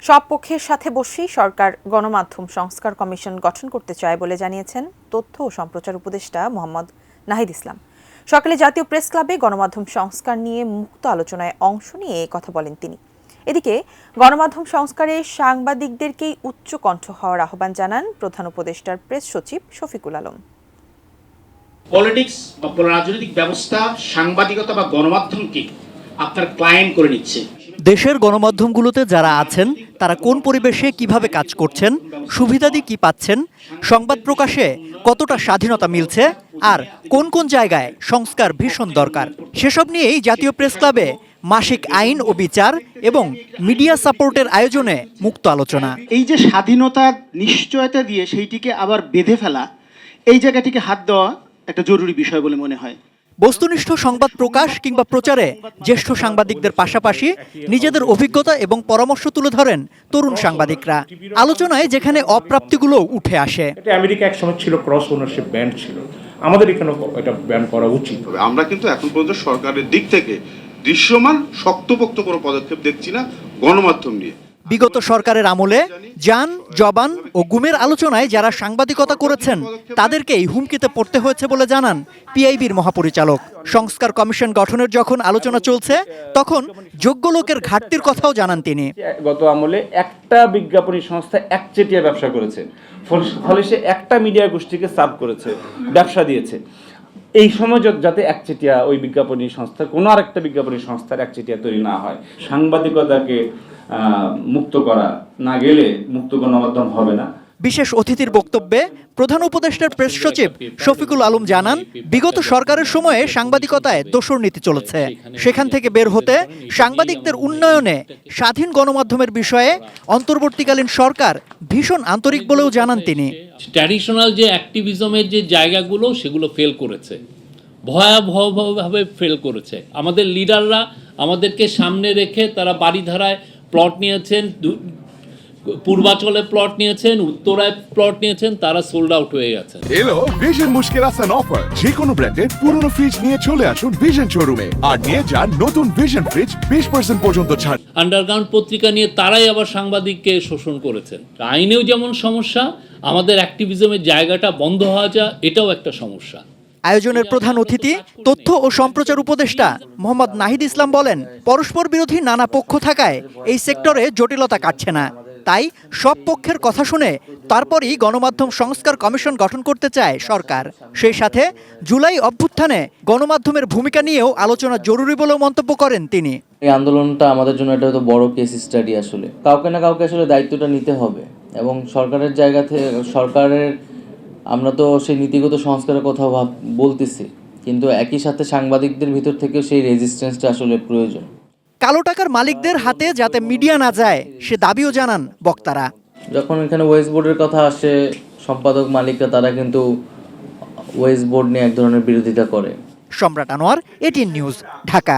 সব পক্ষের সাথে বসেই সরকার গণমাধ্যম সংস্কার কমিশন গঠন করতে চায় বলে জানিয়েছেন তথ্য ও সম্প্রচার উপদেষ্টা মোহাম্মদ নাহিদ ইসলাম। সকালে জাতীয় প্রেস ক্লাবে গণমাধ্যম সংস্কার নিয়ে মুক্ত আলোচনায় অংশ নিয়ে কথা বলেন তিনি। এদিকে গণমাধ্যম সংস্কারে সাংবাদিকদেরকেই উচ্চ কণ্ঠ হওয়ার আহ্বান জানান প্রধান উপদেষ্টার প্রেস সচিব শফিকুল আলম। পলিটিক্স বা রাজনৈতিক ব্যবস্থা সাংবাদিকতা বা গণমাধ্যমকে আপনার ক্লায়েন্ট করে নিচ্ছে। দেশের গণমাধ্যমগুলোতে যারা আছেন তারা কোন পরিবেশে কিভাবে কাজ করছেন, সুবিধাদি কি পাচ্ছেন, সংবাদ প্রকাশে কতটা স্বাধীনতা মিলছে, আর কোন কোন জায়গায় সংস্কার ভীষণ দরকার, সেসব নিয়েই জাতীয় প্রেস ক্লাবে মাসিক আইন ও বিচার এবং মিডিয়া সাপোর্টের আয়োজনে মুক্ত আলোচনা। এই যে স্বাধীনতার নিশ্চয়তা দিয়ে সেইটিকে আবার বেঁধে ফেলা, এই জায়গাটিকে হাত দেওয়া একটা জরুরি বিষয় বলে মনে হয়। বস্তুনিষ্ঠ সংবাদ প্রকাশ কিংবা প্রচারে জ্যেষ্ঠ সাংবাদিকদের পাশাপাশি নিজেদের অভিজ্ঞতা এবং পরামর্শ তুলে ধরেন তরুণ সাংবাদিকরা। আলোচনায় যেখানে অপ্রাপ্তিগুলো উঠে আসে। আমেরিকা একসময় ছিল ক্রস ওনারশিপ ব্যান্ড ছিল, আমাদের এখানে এটা ব্যান করা উচিত। আমরা কিন্তু এখন পর্যন্ত সরকারের দিক থেকে দৃশ্যমান শক্তপোক্ত কোনো পদক্ষেপ দেখছি না গণমাধ্যম নিয়ে। বিগত সরকারের আমলে জান, জবান ও গুমের আলোচনায় যারা সাংবাদিকতা করেছেন তাদেরকেই হুমকিতে পড়তে হয়েছে বলে জানান পিআইবির মহাপরিচালক। সংস্কার কমিশন গঠনের যখন আলোচনা চলছে তখন যোগ্য লোকের ঘাটতির কথাও জানান তিনি। গত আমলে একটা বিজ্ঞাপনী সংস্থা একচেটিয়া ব্যবসা করেছে, ফলে সে একটা মিডিয়া গোষ্ঠীকে সার্ভ করেছে, ব্যবসা দিয়েছে। এই সময় যাতে একচেটিয়া ওই বিজ্ঞাপনী সংস্থা কোনো আরেকটা বিজ্ঞাপনী সংস্থার একচেটিয়া তৈরি না হয়, সাংবাদিকতাকে মুক্ত করা না গেলে মুক্ত গণমাধ্যম হবে না। বিশেষ অতিথির বক্তব্যে প্রধান উপদেষ্টার প্রেস সচিব শফিকুল আলম জানান, বিগত সরকারের সময়ে সাংবাদিকতায় দোসর নীতি চলেছে। সেখান থেকে বের হতে সাংবাদিকদের উন্নয়নে স্বাধীন গণমাধ্যমের বিষয়ে অন্তর্বর্তীকালীন সরকার ভীষণ আন্তরিক বলেও জানান তিনি। ট্র্যাডিশনাল যে অ্যাক্টিভিজমের যে জায়গাগুলো সেগুলো ফেল করেছে, ভয়াবহভাবে ফেল করেছে। আমাদের লিডাররা আমাদেরকে সামনে রেখে তারা বাড়িধারায় প্লট নিয়েছেন, পূর্বাচলে প্লট নিয়েছেন, উত্তরায় প্লট নিয়েছেন, তারা সোল্ড আউট হয়ে গেছে। এলো ভিশন মুশকিল আসান অফার। যে কোনো ব্র্যান্ডের পুরনো ফ্রিজ নিয়ে চলে আসুন ভিশন শোরুমে আর নিয়ে যান নতুন ভিশন ফ্রিজ 20% পর্যন্ত ছাড়। আন্ডারগ্রাউন্ড পত্রিকা নিয়ে তারাই আবার সাংবাদিককে শোষণ করেছেন। আইনেও যেমন সমস্যা, আমাদের অ্যাক্টিভিজমের জায়গাটা বন্ধ হওয়া যা এটাও একটা সমস্যা। আয়োজনের প্রধান অতিথি তথ্য ও সম্প্রচার উপদেষ্টা মোহাম্মদ নাহিদ ইসলাম বলেন, পরস্পর বিরোধী নানা পক্ষ থাকায় এই সেক্টরে জটিলতা কাটছে না। তাই সব পক্ষের কথা শুনে তারপরই গণমাধ্যম সংস্কার কমিশন গঠন করতে চায় সরকার। সেই সাথে জুলাই অভ্যুত্থানে গণমাধ্যমের ভূমিকা নিয়েও আলোচনা জরুরি বলেও মন্তব্য করেন তিনি। এই আন্দোলনটা আমাদের জন্য একটা তো বড় কেস স্টাডি। আসলে কাউকে না কাউকে আসলে দায়িত্বটা নিতে হবে এবং সরকারের জায়গা থেকে সরকারের, আমরা তো সেই নীতিগত সংস্কারের কথা বলতেছি, কিন্তু একই সাথে সাংবাদিকদের ভিতর থেকেও সেই রেজিস্ট্যান্সটা আসলে প্রয়োজন। কালো টাকার মালিকদের হাতে যাতে মিডিয়া না যায় সে দাবিও জানান বক্তারা। যখন এখানে ওয়েজ বোর্ডের কথা আসে, সম্পাদক মালিকরা তারা কিন্তু ওয়েজ বোর্ড নিয়ে এক ধরনের বিরোধিতা করে। সম্রাট আনোয়ার, এটিএন নিউজ, ঢাকা।